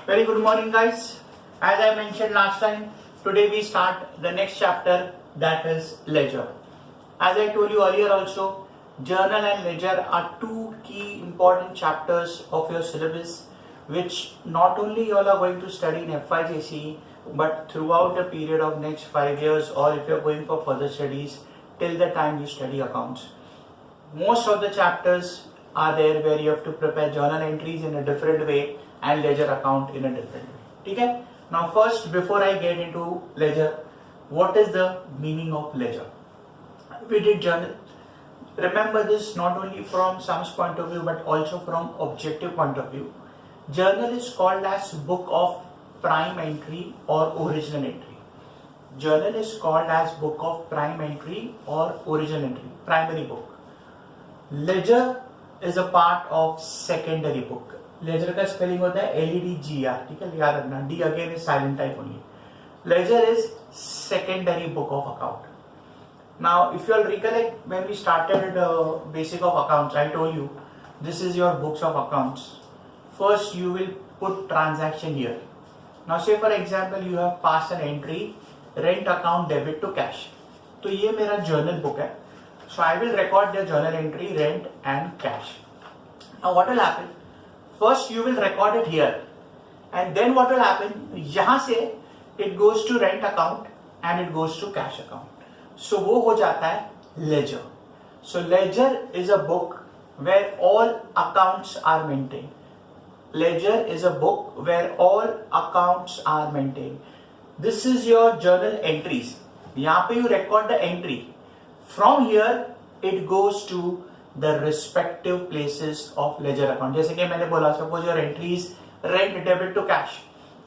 Very good morning, guys. As I mentioned last time, today we start the next chapter, that is ledger. As I told you earlier also, journal and ledger are two key important chapters of your syllabus, which not only you all are going to study in FYJCE, but throughout the period of next 5 years, or if you are going for further studies till the time you study accounts. Most of the chapters are there where you have to prepare journal entries in a different way and ledger account in a different way. Okay? Now first, before I get into ledger, what is the meaning of ledger? We did journal. Remember this not only from sums point of view but also from objective point of view. Journal is called as book of prime entry or original entry. Journal is called as book of prime entry or original entry, primary book. Ledger is a part of secondary book. Ledger का spelling होता है LEDGR, ठीक है, याद रखना. D again is silent type only. Ledger is secondary book of account. Now, if you all recollect, when we started basic of accounts, I told you this is your books of accounts. First, you will put transaction here. Now, say for example, you have passed an entry, rent account debit to cash. तो ये मेरा journal book है. So I will record the journal entry, rent and cash. Now, what will happen? First you will record it here, and then what will happen? यहाँ से it goes to rent account and it goes to cash account. So वो हो जाता है ledger. So ledger is a book where all accounts are maintained. Ledger is a book where all accounts are maintained. This is your journal entries. यहाँ पे you record the entry. From here it goes to the respective places of ledger account. जैसे कि मैंने बोला, suppose your entry is rent debit to cash,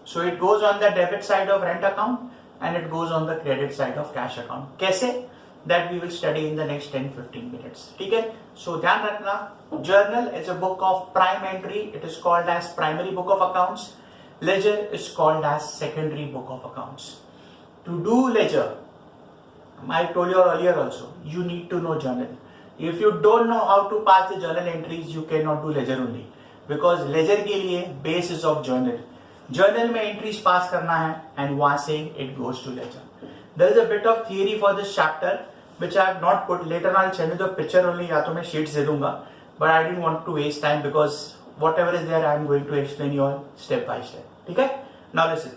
so it goes on the debit side of rent account and it goes on the credit side of cash account. कैसे? That we will study in the next 10-15 minutes. ठीक है? So ध्यान रखना, journal is a book of prime entry. It is called as primary book of accounts. Ledger is called as secondary book of accounts. To do ledger, I told you earlier also, you need to know journal. If you don't know how to pass the journal entries, you cannot do ledger only. Because ledger के लिए basis of journal. Journal में entries pass करना है and वहाँ से it goes to ledger. There is a bit of theory for this chapter which I have not put. Later I'll send you the picture only, या तो मैं sheets दे दूँगा. But I didn't want to waste time because whatever is there I am going to explain you all step by step. ठीक है? Now listen.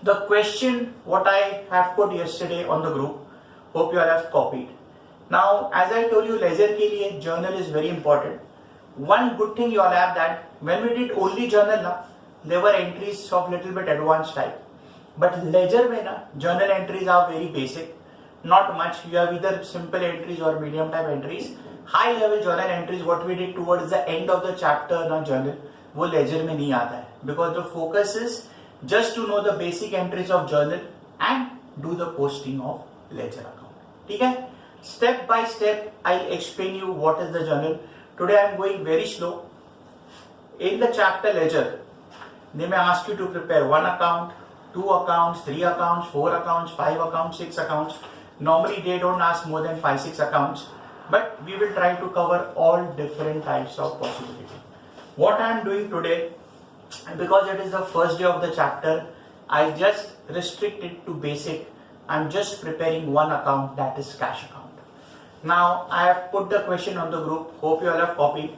The question what I have put yesterday on the group, hope you all have copied. Now, as I told you, ledger के लिए journal is very important. One good thing you all have that when we did only journal ना, there were entries of little bit advanced type. But ledger में ना, journal entries are very basic, not much. You have either simple entries or medium type entries. High level journal entries, what we did towards the end of the chapter ना journal, वो ledger में नहीं आता है. Because the focus is just to know the basic entries of journal and do the posting of ledger account. ठीक है? Step by step, I'll explain you what is the journal. Today I'm going very slow. In the chapter ledger, they may ask you to prepare one account, two accounts, three accounts, four accounts, five accounts, six accounts. Normally they don't ask more than 5-6 accounts, but we will try to cover all different types of possibility. What I am doing today, because it is the first day of the chapter, I just restrict it to basic. I'm just preparing one account, that is cash account. Now I have put the question on the group. Hope you all have copied.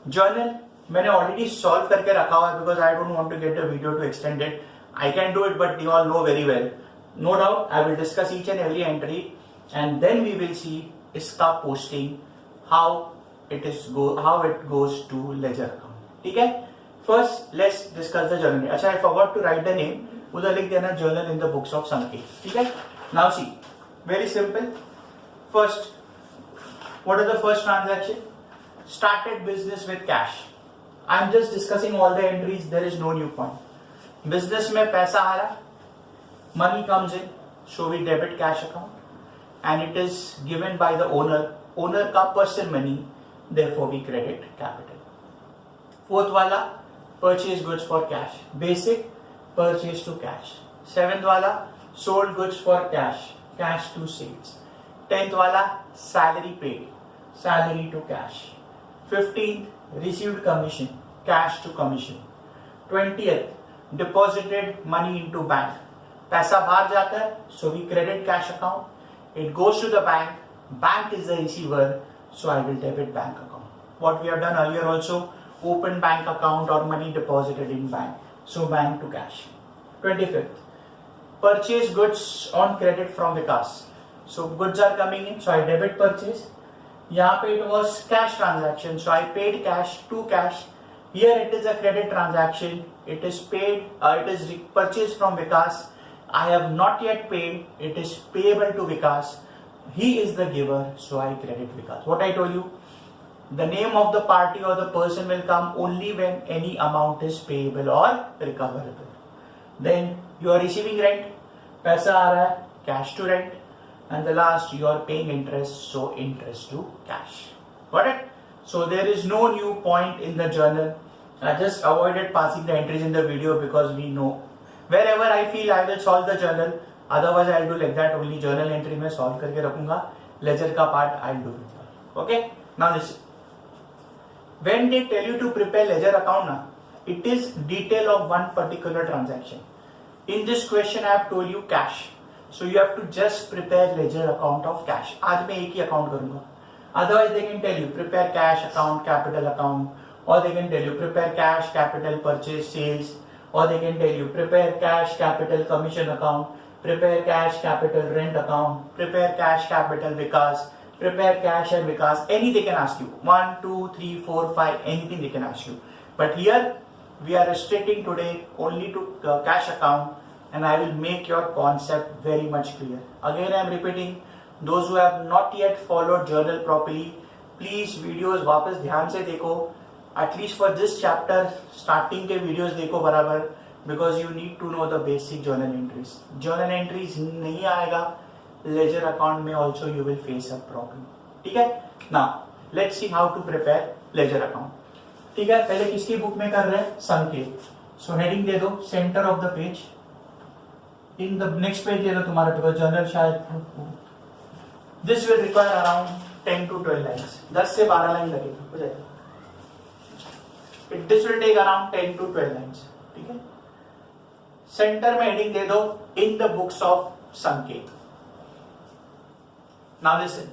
Journal मैंने already solve करके रखा हुआ है because I don't want to get the video to extend it. I can do it, but you all know very well. No doubt, I will discuss each and every entry, and then we will see इसका posting how it goes to ledger account. ठीक है? First, let's discuss the journal. अच्छा, I forgot to write the name. उधर लिख देना journal in the books of Sankey. ठीक है? Now see, very simple. First, what is the first transaction? Started business with cash. I am just discussing all the entries. There is no new point. Business में पैसा आ रहा, money comes in, so we debit cash account, and it is given by the owner. Owner का person money, therefore we credit capital. Fourth वाला, purchase goods for cash. Basic, purchase to cash. Seventh वाला, sold goods for cash. Cash to sales. 10th वाला salary paid, salary to cash. 15th received commission, cash to commission. 20th deposited money into bank. पैसा बाहर जाता है, so we credit cash account. It goes to the bank. Bank is the receiver, so I will debit bank account. What we have done earlier also, open bank account or money deposited in bank. So bank to cash. 25th, purchase goods on credit from Vikas. So goods are coming in, so I debit purchase. यहाँ पे it was cash transaction, so I paid cash to cash. Here it is a credit transaction. It is paid. It is purchased from Vikas. I have not yet paid. It is payable to Vikas. He is the giver, so I credit Vikas. What I told you, the name of the party or the person will come only when any amount is payable or recoverable. Then you are receiving rent. पैसा आ रहा है, cash to rent. And the last, you are paying interest, so interest to cash. Got it? So there is no new point in the journal. I just avoided passing the entries in the video because we know wherever I feel I will solve the journal. Otherwise I'll do like that. Only journal entry में solve करके रखूंगा. Ledger का part I'll do it. Okay? Now listen. When they tell you to prepare ledger account, it is detail of one particular transaction. In this question I have told you cash. So you have to just prepare ledger account of cash. आज मैं एक ही account करूँगा. Otherwise they can tell you prepare cash account, capital account, or they can tell you prepare cash, capital purchase, sales, or they can tell you prepare cash, capital commission account, prepare cash, capital rent account, prepare cash, capital Vikas, prepare cash and Vikas. Anything they can ask you. 1, 2, 3, 4, 5. Anything they can ask you. But here we are restricting today only to cash account. And I will make your concept very much clear. Again, I am repeating, those who have not yet followed journal properly, please videos वापस ध्यान से देखो. At least for this chapter, starting के videos देखो बराबर, because you need to know the basic journal entries. Journal entries नहीं आएगा, ledger account में also you will face a problem. ठीक है? Now, let's see how to prepare ledger account. ठीक है? पहले किसकी बुक में कर रहे हैं? संकेत. So heading दे दो, center of the page. In the next page दे दो तुम्हारा पेपर जर्नल शायद. This will require around 10 to 12 lines. 10 से 12 लाइन लगेगा, हो जाएगा. This will take around 10 to 12 lines. ठीक है? सेंटर में हेडिंग दे दो in the books of संकेत. Now listen.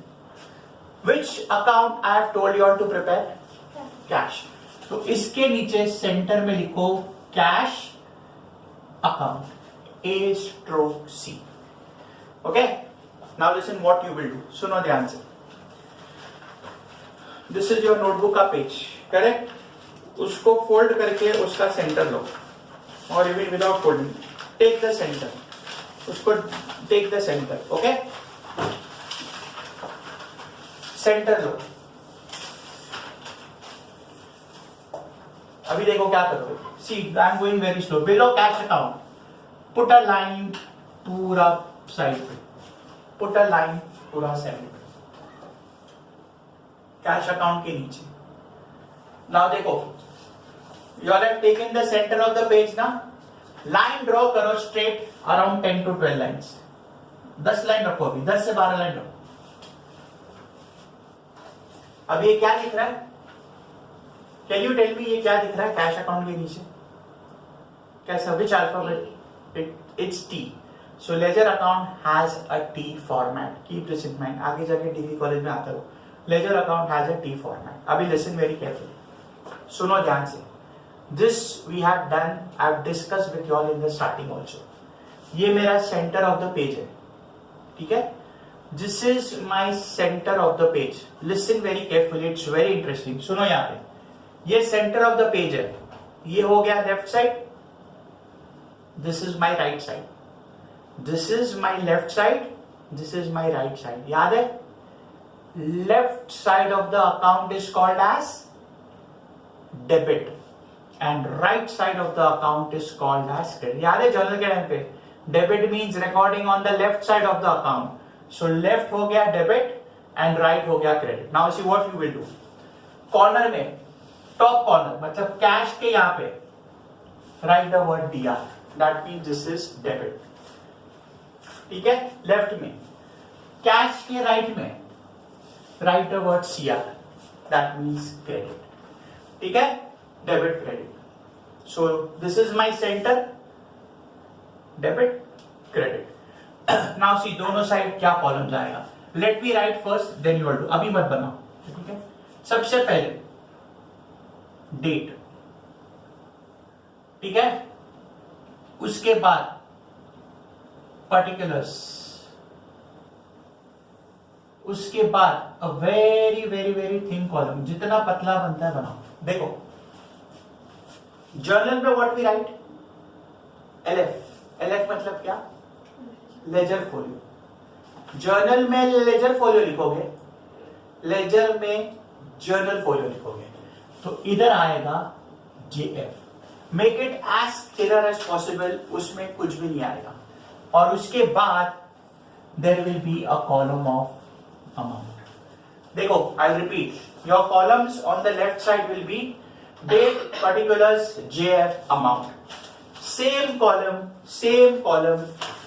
Which account I have told you all to prepare? Cash. तो इसके नीचे सेंटर में लिखो cash account. A/C. Okay? Now listen what you will do. सुनो ध्यान से. This is your notebook का पेज, correct? उसको फोल्ड करके उसका centre low. Or even without folding, take the center. उसको take the center. Okay? Centre लो. अभी देखो क्या करोगे. See, I am going very slow. Below cash account. Put a line पूरा साइड पे. Put a line पूरा साइड पे. कैश अकाउंट के नीचे. Now देखो. You all have taken the center of the page ना. Line draw करो straight around 10 to 12 lines. 10 line रखो अभी. 10 से 12 लाइन रखो. अब ये क्या दिख रहा है? Can you tell me ये क्या दिख रहा है कैश अकाउंट के नीचे? कैसा? Which alphabet? It's T. So ledger account has a T format. Keep this in mind. आगे जाके डिग्री कॉलेज में आते हो. Ledger account has a T format. अभी listen very carefully. सुनो ध्यान से. This we have done. I've discussed with you all in the starting also. ये मेरा center of the page है. ठीक है? This is my center of the page. Listen very carefully. It's very interesting. सुनो यहाँ पे. ये center of the page है. ये हो गया left side. This is my right side. This is my left side. This is my right side. याद है? Left side of the account is called as debit, and right side of the account is called as credit. याद है journal के time पे? Debit means recording on the left side of the account. So left हो गया debit and right हो गया credit. Now see what you will do. Corner में, top corner मतलब cash के यहाँ पे write the word DR. That means this is debit. ठीक है? लेफ्ट में कैश के राइट में write the word CR. That means credit. ठीक है? Debit credit. So this is my centre, debit credit. Now see दोनों साइड क्या column जाएगा, let me write first then you will do, अभी मत बनाओ, ठीक है। सबसे पहले डेट, ठीक है, उसके बाद पर्टिकुलर्स, उसके बाद a very very very thin column, जितना पतला बनता है बनाओ। देखो जर्नल में what we write, LF, LF मतलब क्या, लेजर फोलियो। जर्नल में लेजर फोलियो लिखोगे, लेजर में जर्नल फोलियो लिखोगे, तो इधर आएगा JF. Make it as clear as possible, उसमें कुछ भी नहीं आएगा। और उसके बाद there will be a column of amount. देखो I repeat, your columns on the left side will be date, particulars, JF, amount. Same column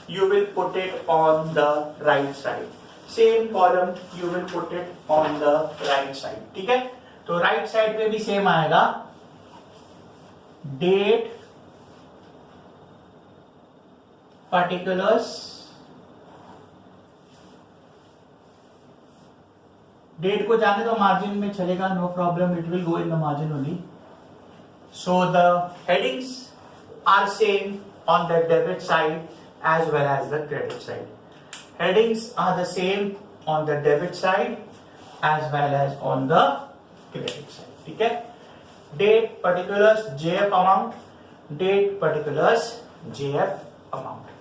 you will put it on the right side, same column you will put it on the right side, ठीक है। तो right side पे भी same आएगा, date, particulars, date को जाने तो margin में चलेगा, no problem, it will go in the margin only. So the headings are same on the debit side as well as the credit side. Headings are the same on the debit side as well as on the credit side. ठीक है, date, particulars, JF amount, date, particulars, JF amount.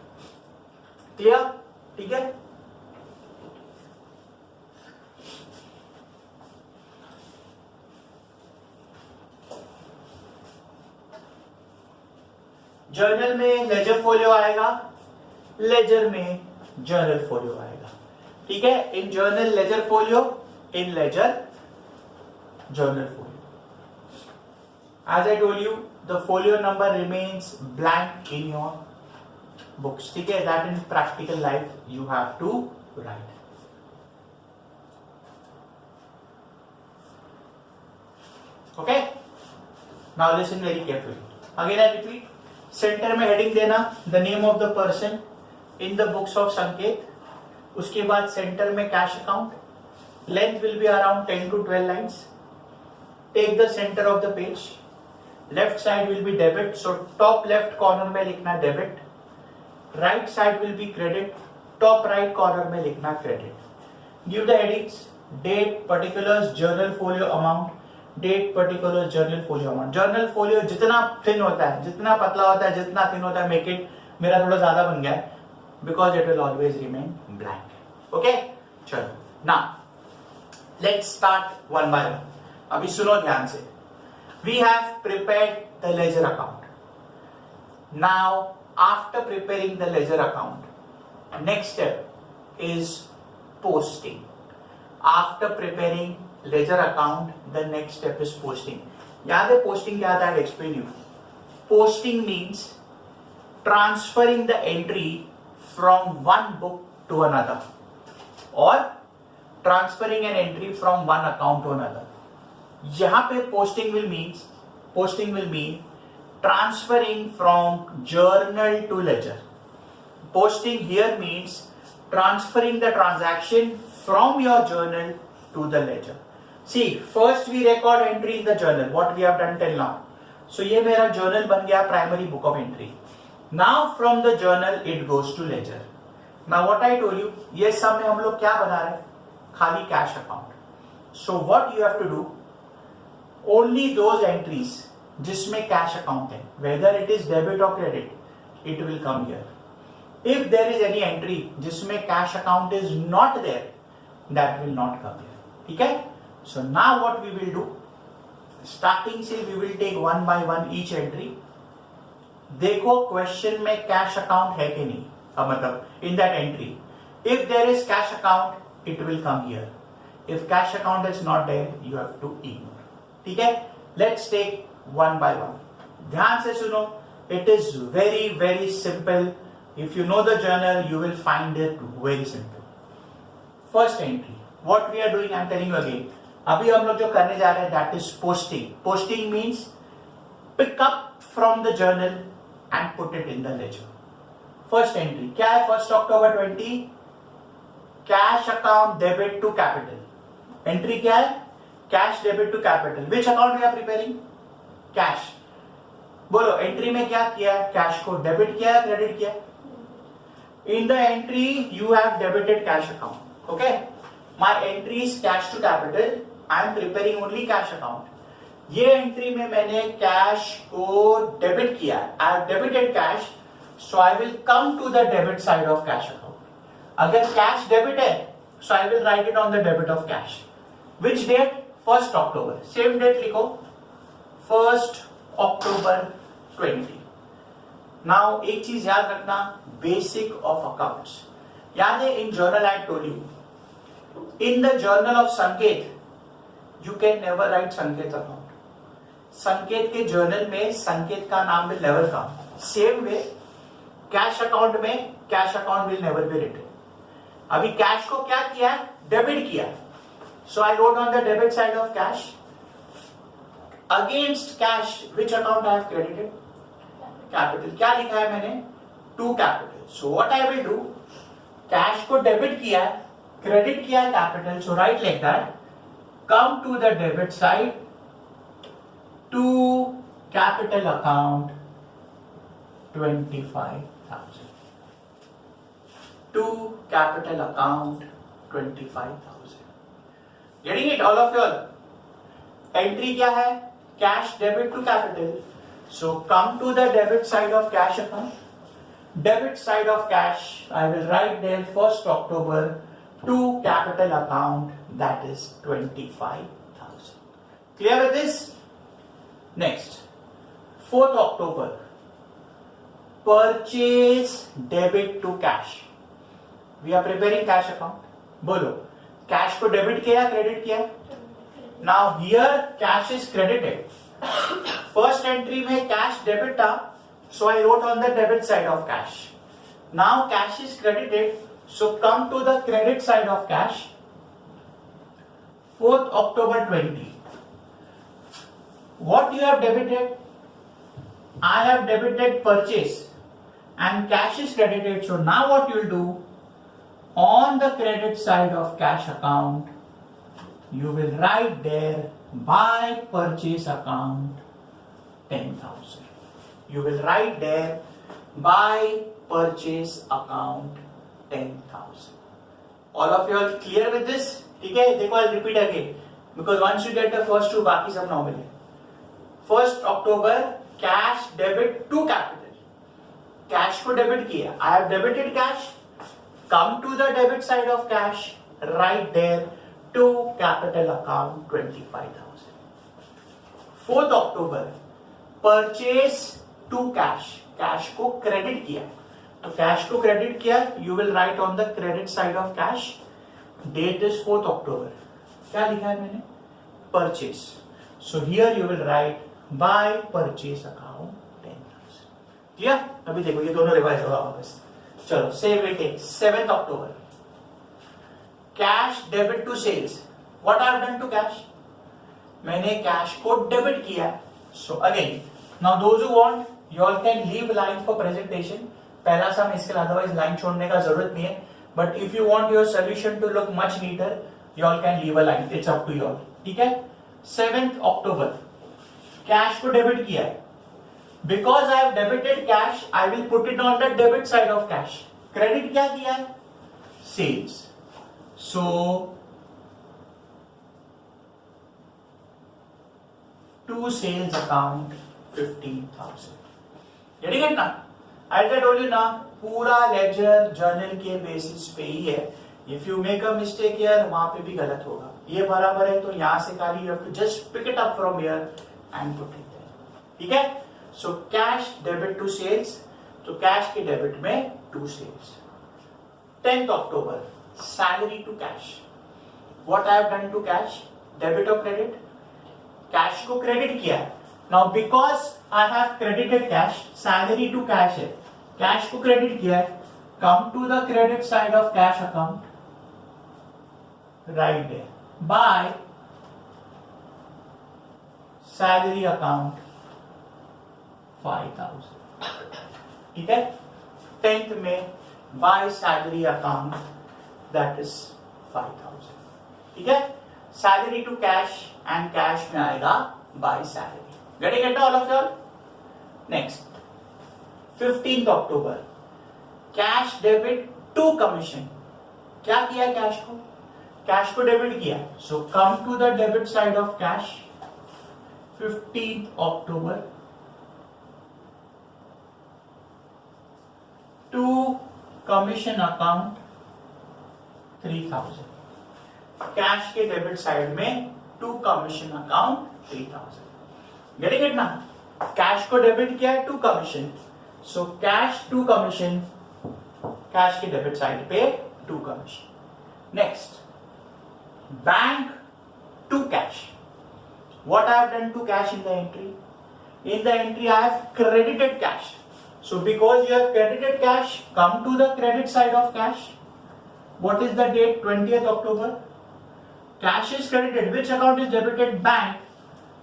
Clear? ठीक है। Journal में ledger folio आएगा, ledger में journal folio आएगा, ठीक है। In journal ledger folio, in ledger journal folio. As I told you the folio number remains blank in your books, ठीक है। That in practical life you have to write. Okay, now listen very carefully, again I repeat. Centre में heading देना, the name of the person in the books of Sanket. उसके बाद centre में cash account, length will be around 10 to 12 lines. Take the centre of the page, left side will be debit, so top left corner में लिखना debit, right side will be credit, top right corner में लिखना credit. Give the headings, date, particulars, journal folio amount, date, particular, journal folio amount. Journal folio जितना thin होता है, जितना पतला होता है, जितना थिन होता है, मेक इट, मेरा थोड़ा ज्यादा बन गया है, because it will always remain blank. Okay, चलो ना let's start one by one. अभी सुनो ध्यान से। We have prepared the ledger account. Now after preparing the ledger account, next step is posting. After preparing ledger account, the next step is posting. याद है posting क्या था? I'll explain you. Posting means transferring the entry from one book to another, or transferring an entry from one account to another. यहाँ पे posting will mean transferring from journal to ledger. Posting here means transferring the transaction from your journal to the ledger. See, first we record entry in the journal, what we have done till now. So ये मेरा journal बन गया primary book of entry. Now from the journal it goes to ledger. Now what I told you, ये सब में हम लोग क्या बना रहे हैं? खाली cash account. So what you have to do, only those entries जिसमें cash account है, whether it is debit or credit, it will come here. If there is any entry जिसमें cash account is not there, that will not come here. ठीक है? So now what we will do, starting से we will take one by one each entry. देखो question में cash account है कि नहीं, मतलब in that entry. If there is cash account, it will come here. If cash account is not there, you have to ignore. ठीक है? Let's take one by one. ध्यान से सुनो. It is very very simple. If you know the journal, you will find it very simple. First entry. What we are doing, I am telling you again. अभी हम लोग जो करने जा रहे हैं, that is posting. Posting means pick up from the journal and put it in the ledger. First entry क्या है? 1 October 20 cash account debit to capital. Entry क्या है? Cash debit to capital. Which account we are preparing? Cash. बोलो entry में क्या किया? Cash को debit किया है, क्रेडिट किया? In the entry you have debited cash account. Okay? My entry is cash to capital. I am preparing only cash account. ये entry में मैंने कैश को डेबिट किया है. I have debited cash, so I will come to the debit side of cash account. अगर cash debit है, so I will write it on the debit of cash. Which date? 1 October. Same date लिखो. 1 October 20. Now एक चीज याद रखना, basic of accounts. याद है in journal I told you, in the journal of Sanket you can never write Sanket account. Sanket के journal में संकेत का नाम will never come. Same way cash account में cash account will never be written. अभी cash को क्या किया है? डेबिट किया. So I wrote on the debit side of cash. Against cash which account I have credited? Capital. क्या लिखा है मैंने? To capital. So what I will do, cash को डेबिट किया है, क्रेडिट किया है capital, so write like that. Come to the debit side to capital account 25,000. To capital account 25,000. Getting it all of your? Entry क्या है? Cash debit to capital. So come to the debit side of cash account. Debit side of cash, I will write there 1 October to capital account, that is 25,000. Clear with this? Next, 4th October, purchase debit to cash. We are preparing cash account. बोलो, cash को debit किया, credit किया? Now here cash is credited. First entry में cash debit था, so I wrote on the debit side of cash. Now cash is credited, so come to the credit side of cash. 4th October 20. What you have debited? I have debited purchase and cash is credited. So now what you will do, on the credit side of cash account you will write there by purchase account 10,000. You will write there by purchase account 10,000. All of you are clear with this? ठीक है? देखो, I'll repeat again because once you get the first two, बाकी सब normal है. 1 October cash debit to capital. Cash को debit किया. I have debited cash. Come to the debit side of cash. Write there to capital account 25,000. 4th October purchase to cash. Cash को credit किया, तो cash को credit किया, you will write on the credit side of cash. Date is 4th October. क्या लिखा है मैंने? Purchase. So here you will write by purchase account 10,000. क्लियर? अभी देखो ये दोनों रिवाइज होगा वापस. चलो save it. 7th October cash debit to sales. What I have done to cash? मैंने कैश को डेबिट किया. So again now those who want, you all can leave line for presentation. पहला सम इसके लिए, अदरवाइज लाइन छोड़ने का जरूरत नहीं है. But if you want your solution to look much neater, you all can leave a line. It's up to you all. ठीक है? 7th October कैश को डेबिट किया है. Because I have debited cash, I will put it on the debit side of cash. Credit क्या किया है? Sales. So to sales account 15,000. Getting it ना? As I told you ना, पूरा laser journal के बेसिस पे ही है. If you make a mistake here, वहां पे भी गलत होगा. ये बराबर है तो यहां से खाली you have to just pick it up from here and put it there. ठीक है? So cash debit to sales, तो कैश के डेबिट में to sales. 10th October salary to cash. What I have done to cash? Debit or credit? Cash को credit किया. Now because I have credited cash, salary to cash है. Cash को credit किया. Come to the credit side of cash account. Right there. By salary account 5,000. ठीक है. 10th में by salary account that is 5,000. ठीक है. Salary to cash and cash में आएगा by salary. Getting it all of you? Next, 15th October, cash debit to commission. क्या किया cash को? कैश को डेबिट किया. So come to the debit side of cash. 15th October to commission account 3,000. Cash के debit side में to commission account 3,000. Getting it now? Cash को debit किया है to commission. So cash to commission, cash के debit side पे to commission. Next, bank to cash. What I have done to cash in the entry? In the entry I have credited cash. So because you have credited cash, come to the credit side of cash. What is the date? 20th October. Cash is credited. Which account is debited? Bank.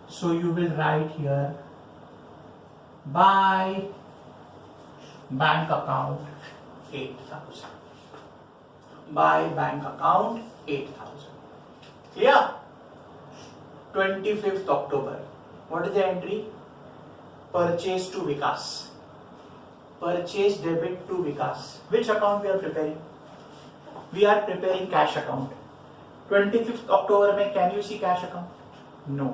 So you will write here by bank account 8,000. By bank account 8,000. Clear? 25th October. What is the entry? Purchase to Vikas. Purchase debit to Vikas. Which account we are preparing? We are preparing cash account. 25th October में can you see cash account? No.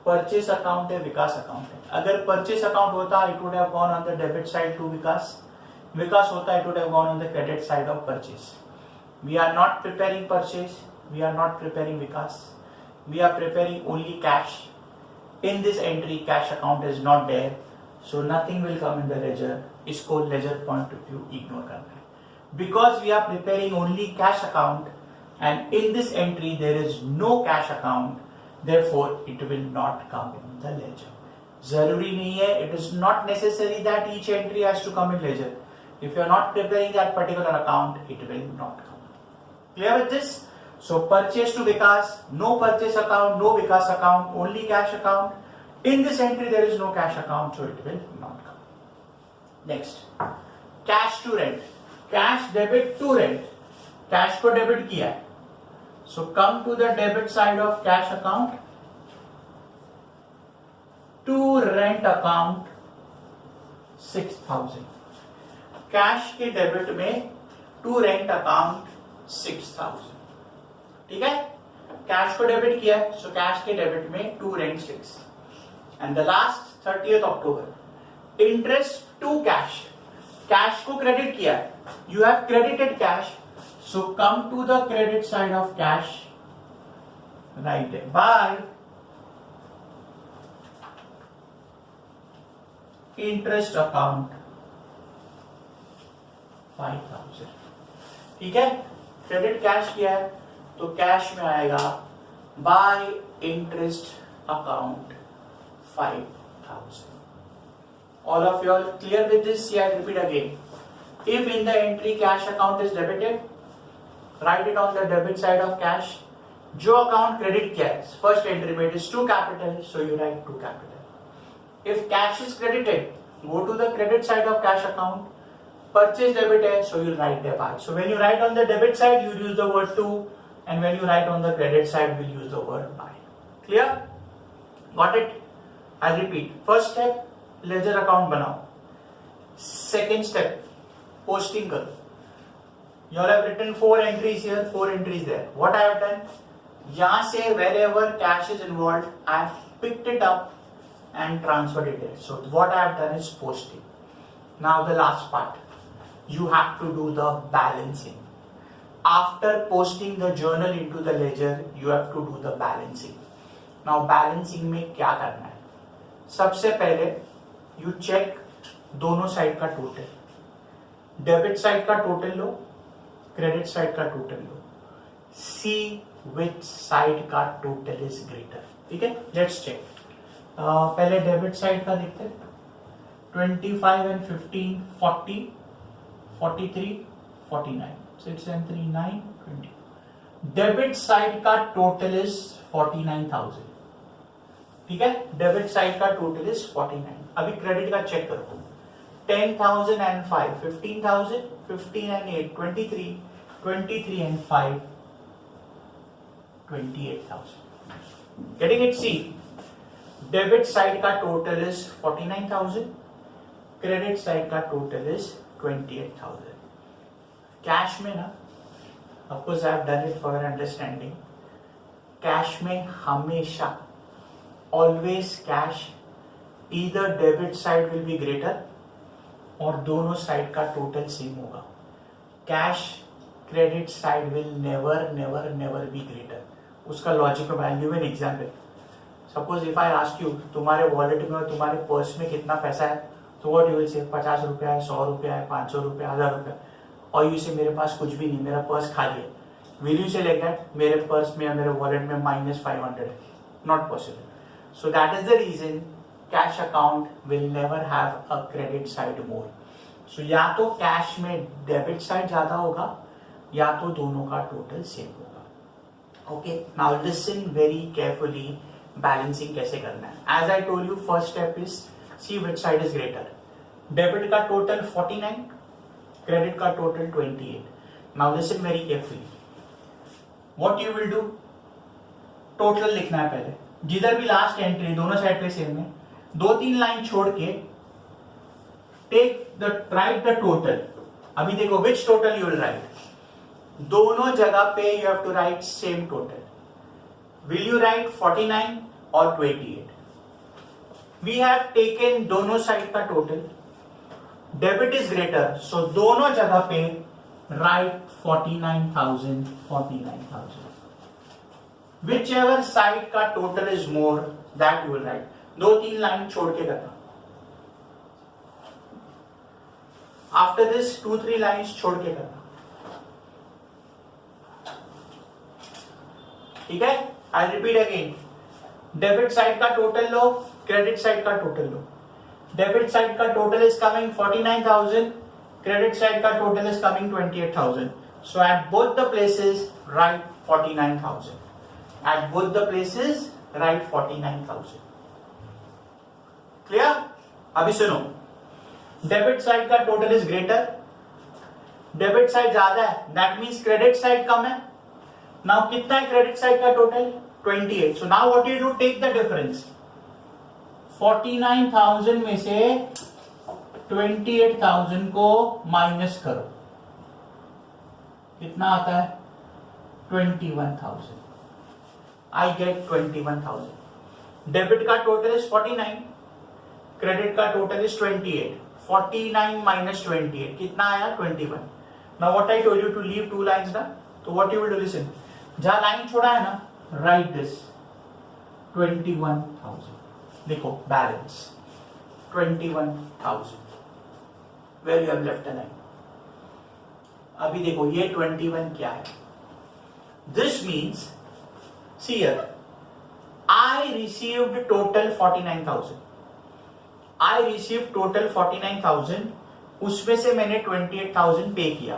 Purchase account है, विकास account है. अगर purchase account होता, it would have gone on the debit side to विकास. विकास होता, it would have gone on the credit side of purchase. We are not preparing purchase. We are not preparing vikas. We are preparing only cash. In this entry, cash account is not there, so nothing will come in the ledger. इसको ledger point of view ignore करना है. Because we are preparing only cash account, and in this entry there is no cash account. Therefore, it will not come in the ledger. जरूरी नहीं है. It is not necessary that each entry has to come in ledger. If you are not preparing that particular account, it will not come. Clear with this? So purchase to Vikas, no purchase account, no Vikas account, only cash account. In this entry there is no cash account, so it will not come. Next, cash to rent. Cash debit to rent. Cash को debit किया है. So come to the debit side of cash account. To rent account 6,000. Cash के debit में to rent account 6,000. ठीक है. Cash को debit किया है, सो कैश के डेबिट में to rent 6. And the last 30th October, interest to cash. Cash को क्रेडिट किया है, you have credited cash, so come to the credit side of cash, right है बाय इंटरेस्ट अकाउंट 5,000. ठीक है. Credit cash किया है तो कैश में आएगा bye interest account 5,000. All of you are clear with this? Yeah, I repeat again. If in the entry cash account is debited, write it on the debit side of cash. जो account credit किया है, first entry में it is to capital, so you write to capital. If cash is credited, go to the credit side of cash account. Purchase debit है, so you write there by. So when you write on the debit side, you use the word to. And when you write on the credit side, we'll use the word by. Clear? Got it? I repeat. First step, ledger account बनाओ. Second step, posting करो. You all have written 4 entries here, 4 entries there. What I have done? यहाँ से wherever cash is involved, I have picked it up and transferred it there. So what I have done is posting. Now the last part. You have to do the balancing. After posting the journal into the ledger, you have to do the balancing. Now balancing में क्या करना है? सबसे पहले you check दोनों side का total. Debit side का total लो, क्रेडिट साइड का total low. See which side का टोटल is greater. ठीक है. Let's check. पहले डेबिट साइड का देखते हैं. 25 and 15, 40, 43, 49. 6 and 3, 9, 20. डेबिट साइड का टोटल इज 49,000. ठीक है, डेबिट साइड का टोटल इज 49। अभी क्रेडिट का चेक करो, 10,000 and 5, 15,000, 15 and 8, 23, 23 and 5, 28,000। Getting it? See, debit side का टोटल इज 49,000, क्रेडिट साइड का टोटल इज 28,000। कैश में ना, of course I have done it for understanding, cash में हमेशा always cash either debit side will be greater और दोनों side का total same होगा। Cash credit side will never never never be greater. उसका logic value an example, suppose if I ask you तुम्हारे wallet में और तुम्हारे पर्स में कितना पैसा है, तो व्हाट यू विल से 50 रुपया है, 100 रुपया है, 500 रुपया, 1000 रुपया, और यू से मेरे पास कुछ भी नहीं, मेरा पर्स खाली है। विल यू से लाइक दैट मेरे पर्स में या मेरे वॉलेट में -500 है? Not possible. So that is the reason cash account will never have a credit side more. So या तो कैश में डेबिट साइड ज्यादा होगा या तो दोनों का टोटल सेम होगा। Okay, now listen very carefully, balancing कैसे करना है। As I told you, first step is see which side is greater. Debit का टोटल 49, क्रेडिट का total 28। Now listen very carefully, what you will do, total लिखना है पहले, जिधर भी लास्ट एंट्री दोनों साइड पे सेम है, 2-3 लाइन छोड़ के take the write the total. अभी देखो which total you will write, दोनों जगह पे you have to write same total. Will you write 49 और 28? वी हैव टेकन दोनों साइड का total, debit is greater, so दोनों जगह पे राइट 49,000, 49,000। Whichever साइड का total is more that you will write. 2-3 line छोड़ के करना। आफ्टर दिस 2-3 लाइन्स छोड़ के करना, ठीक है। I repeat again, debit side का टोटल लो, क्रेडिट साइड का टोटल लो। डेबिट साइड का total is coming 49,000, credit side का total is coming 28,000। So at both the places write 49,000। At both the places write 49,000। Clear? अभी सुनो, debit side का total is greater, debit side ज्यादा है, that means credit side कम है। Now कितना है क्रेडिट साइड का total? 28। So now what you do, take the difference, 49,000 में से 28,000 को माइनस करो, कितना आता है? 21,000। I get 21,000। डेबिट का टोटल इज 49, क्रेडिट का टोटल इज 28। 49 माइनस 28 कितना आया? 21। Now what I told you to leave 2 lines ना, तो what you will do, listen, जहां लाइन छोड़ा है ना, राइट दिस 21,000। देखो balance 21,000 where you have left a line. अभी देखो ये 21 क्या है, this means see here, I received total 49,000। I received total 49,000, उसमें से मैंने 28,000 पे किया।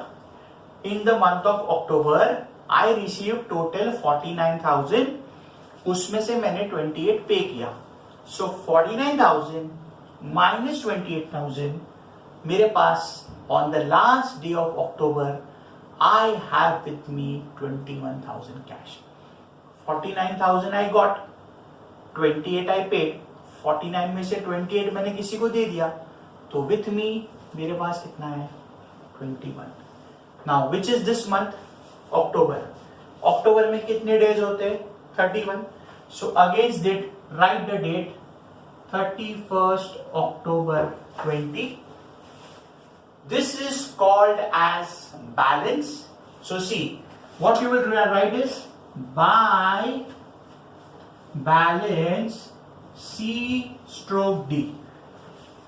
In the month of October, I received total 49,000, उसमें से मैंने 28 पे किया। So 49,000 minus 28,000, मेरे पास on the last day of October, I have with me 21,000 cash। 49,000 I got, 28 I paid, 49 में से 28 मैंने किसी को दे दिया, तो विथ मी मेरे पास कितना है? 21। Now which is this month? October. अक्टूबर में कितने डेज होते हैं? 31। So against date write the date 31st October 20। This is called as balance। So see, what you will write is by balance C stroke D।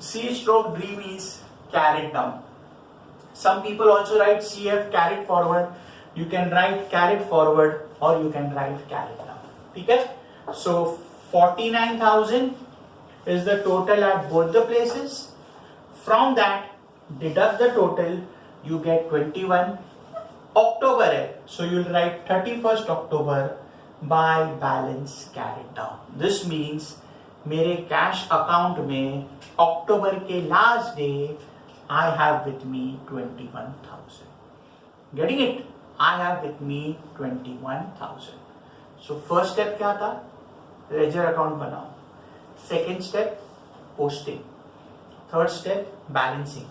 C stroke D means carried down। Some people also write CF carried forward। You can write carried forward or you can write carried down। ठीक है? So 49,000 is the total at both the places। From that deduct the total, you get 21। October है, so you'll write 31st October by balance carried down। This means मेरे cash account में अक्टूबर के last day I have with me 21,000. Getting it? I have with me 21,000. So first step क्या था? Ledger account बनाओ. Second step posting. Third step balancing.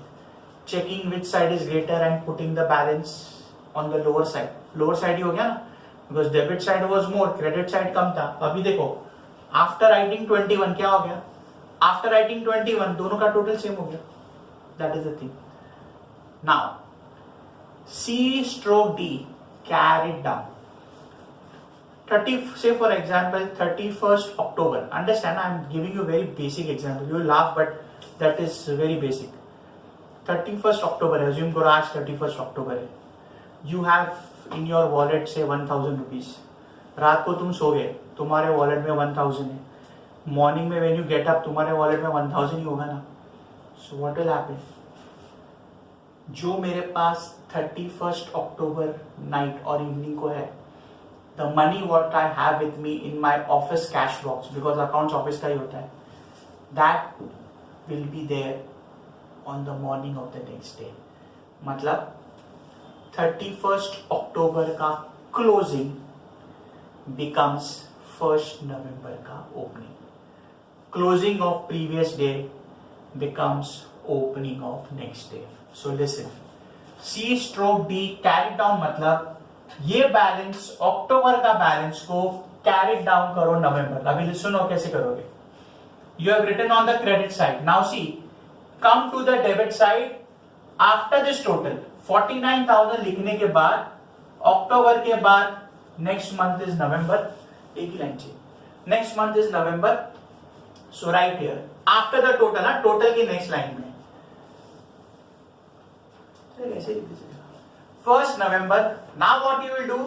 Checking which side is greater and putting the balance on the lower side. Lower side ही हो गया ना, because debit side was more, credit side कम था. अभी देखो आफ्टर राइटिंग 21 क्या हो गया? आफ्टर राइटिंग 21 दोनों का टोटल सेम हो गया. That is the thing. Now C/D carried down 30, say for example 31st October. Understand, I am giving you a very basic example. You will laugh but that is very basic. 31st October, assume करो आज 31st October है. You have in your wallet say 1,000 rupees. रात को तुम सो गए, तुम्हारे wallet में 1,000 है. मॉर्निंग में व्हेन यू गेट अप तुम्हारे वॉलेट में 1,000 ही होगा ना. So what will happen? जो मेरे पास 31st October नाइट और इवनिंग को है, the money what I have with me in my office cash box, because accounts office का ही होता है, that will be there on the morning of the next day. मतलब 31st October का closing becomes 1st November का opening. Closing of previous day becomes opening of next day. So listen, C/D carried down मतलब ये balance अक्टूबर का balance को carried down करो नवंबर. अभी सुनो कैसे करोगे. You have written on the credit side. Now see, come to the debit side. After this total 49,000 लिखने के बाद अक्टूबर के बाद नेक्स्ट मंथ इज नवंबर. एक ही लाइन चाहिए. Next month is November. So write here after the total, ना total की नेक्स्ट लाइन में first November. Now what you will do?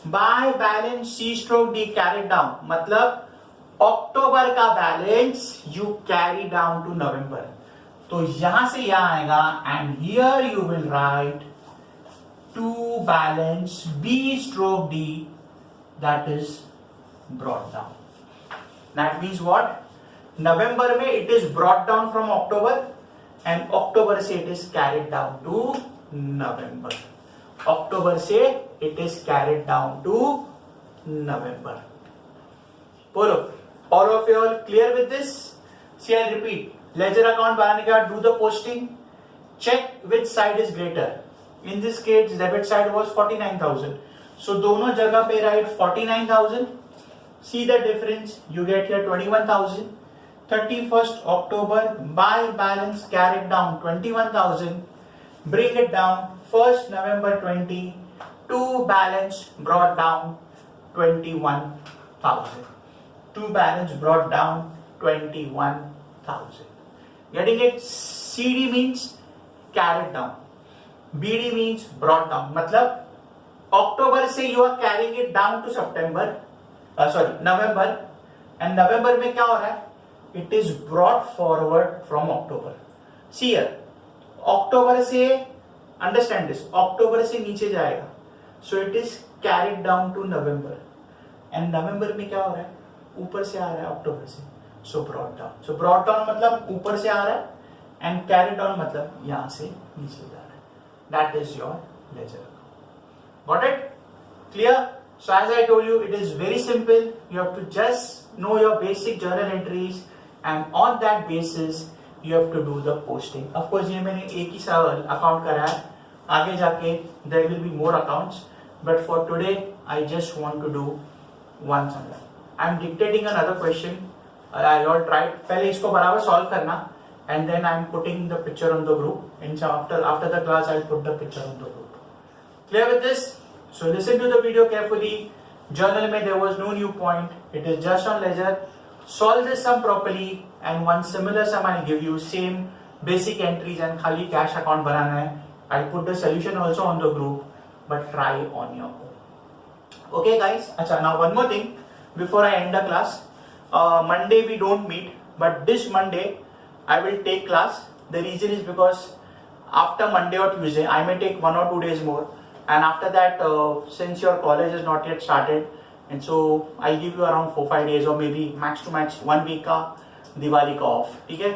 By balance C/D carry down मतलब अक्टूबर का balance you carry down to November. तो यहां से यहां आएगा and here you will write to balance B/D that is brought down. That means what? November में it is brought down from October and October से it is carried down to November. October से it is carried down to November. बोलो, all of you are clear with this? See, I'll repeat. Ledger account बनाने के बाद do the posting. Check which side is greater. In this case debit side was 49,000. So दोनों जगह पे write 49,000. See the difference. You get here 21,000. 31st October by balance carried down 21,000. Bring it down 1st November 20 to balance brought down 21,000. To balance brought down 21,000. Getting it? CD means carried down. BD means brought down. मतलब अक्टूबर से you are carrying it down to September, November, and November में क्या हो रहा है? It is brought forward from October. See here, अक्टूबर से understand this. अक्टूबर से नीचे जाएगा, so it is carried down to November, and November में क्या हो रहा है? ऊपर से आ रहा है अक्टूबर से, so brought down. So brought down मतलब ऊपर से आ रहा है, and carried down मतलब यहाँ से नीचे जा रहा है. That is your ledger account. Got it? Clear? So as I told you, it is very simple. You have to just know your basic journal entries, and on that basis, you have to do the posting. Of course, ये मैंने एक ही साल account करा है. आगे जाके there will be more accounts, but for today, I just want to do one something. I am dictating another question. I all tried. पहले इसको बराबर solve करना. And then I'm putting the picture on the group. And after the class, I'll put the picture on the group. Clear with this? So listen to the video carefully. Journal में there was no new point. It is just on ledger. Solve this sum properly, and one similar sum I'll give you. Same basic entries and खाली cash account बनाना है. I'll put the solution also on the group, but try on your own. Okay, guys. अच्छा, now one more thing before I end the class. Monday we don't meet, but this Monday I will take class. The reason is because after Monday or Tuesday, I may take 1 or 2 days more, and after that, since your college is not yet started, and so I'll give you around 4-5 days or maybe max to max 1 week का Diwali का off. ठीक है?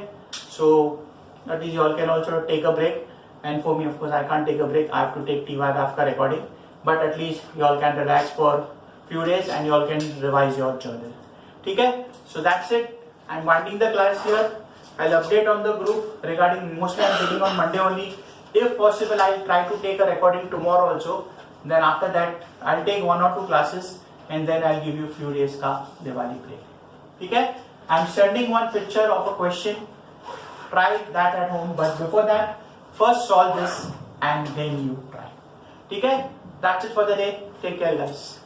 So at least you all can also take a break, and for me of course I can't take a break. I have to take TYBAF का recording, but at least you all can relax for few days and you all can revise your journal. ठीक है? So that's it. I'm winding the class here. I'll update on the group regarding, mostly I'm taking on Monday only. If possible, I'll try to take a recording tomorrow also. Then after that, I'll take 1 or 2 classes and then I'll give you few days का Diwali break. ठीक है? I'm sending one picture of a question. Try that at home, but before that, first solve this and then you try. ठीक है? That's it for the day. Take care, guys.